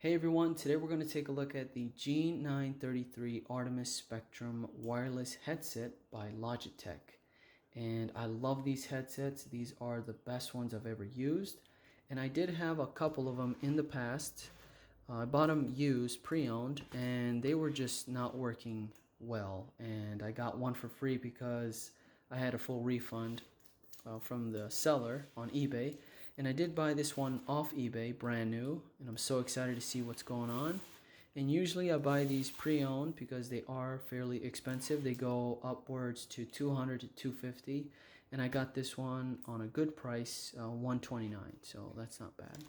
Hey everyone, today we're going to take a look at the G933 Artemis Spectrum wireless headset by Logitech. And I love these headsets. These are the best ones I've ever used. And I did have a couple of them in the past. I bought them used, pre-owned, and they were just not working well. And I got one for free because I had a full refund from the seller on eBay. And I did buy this one off eBay, brand new, and I'm so excited to see what's going on. And usually I buy these pre-owned because they are fairly expensive. They go upwards to $200 to $250, and I got this one on a good price, $129, so that's not bad.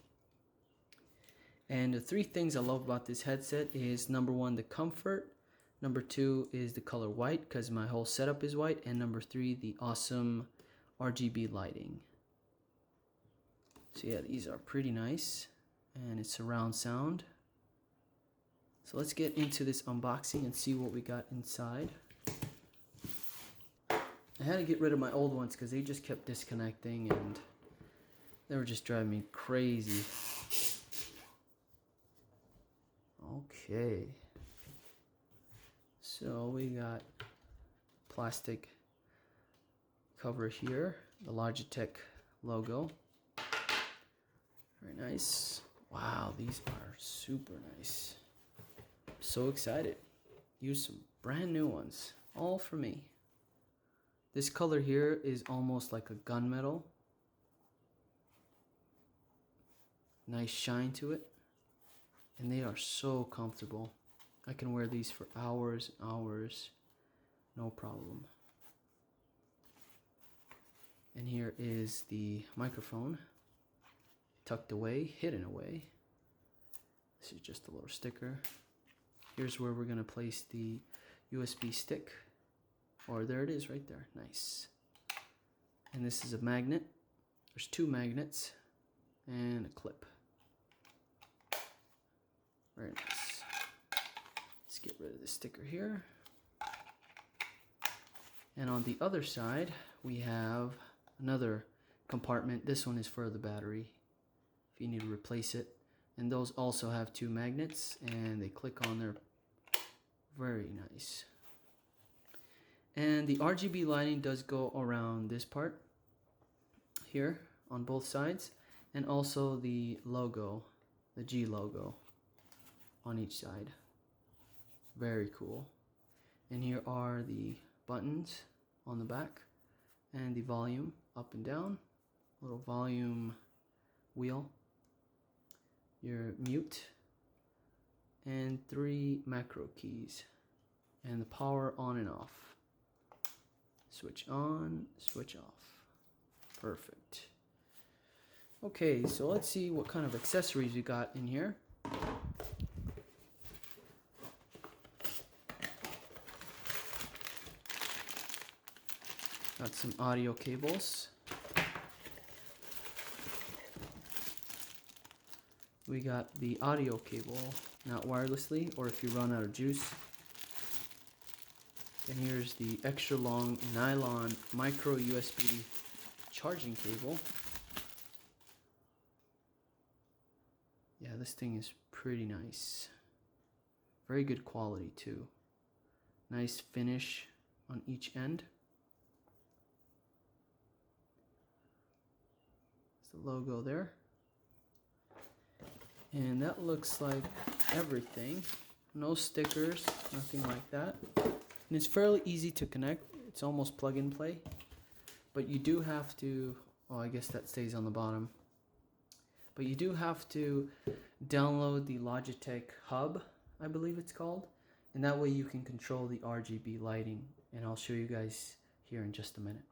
And the three things I love about this headset is number one, the comfort. Number two is the color white because my whole setup is white. And number three, the awesome RGB lighting. So yeah, these are pretty nice, and it's surround sound. So let's get into this unboxing and see what we got inside. I had to get rid of my old ones because they just kept disconnecting and they were just driving me crazy. Okay, so we got plastic cover here, the Logitech logo. Very nice. Wow, these are super nice. I'm so excited. Use some brand new ones, all for me. This color here is almost like a gunmetal. Nice shine to it. And they are so comfortable. I can wear these for hours and hours, no problem. And here is the microphone, tucked away, hidden away. This is just a little sticker. Here's where we're gonna place the USB stick. Or there it is right there, nice. And this is a magnet. There's two magnets and a clip. Very nice. Let's get rid of the sticker here. And on the other side, we have another compartment. This one is for the battery, if you need to replace it. And those also have two magnets, and they click on there. Very nice. And the RGB lighting does go around this part here on both sides, and also the logo, the G logo, on each side. Very cool. And here are the buttons on the back, and the volume up and down, little volume wheel, your mute, and three macro keys, and the power on and off. Switch on, switch off. Perfect. Okay, so let's see what kind of accessories we got in here. Got some audio cables. We got the audio cable, not wirelessly, or if you run out of juice. And here's the extra long nylon micro USB charging cable. Yeah, this thing is pretty nice. Very good quality too. Nice finish on each end. The logo there, and that looks like everything. No stickers, nothing like that, and it's fairly easy to connect. It's almost plug and play, but you do have to, oh, I guess that stays on the bottom, but you do have to download the Logitech hub, I believe it's called, and that way you can control the RGB lighting, and I'll show you guys here in just a minute.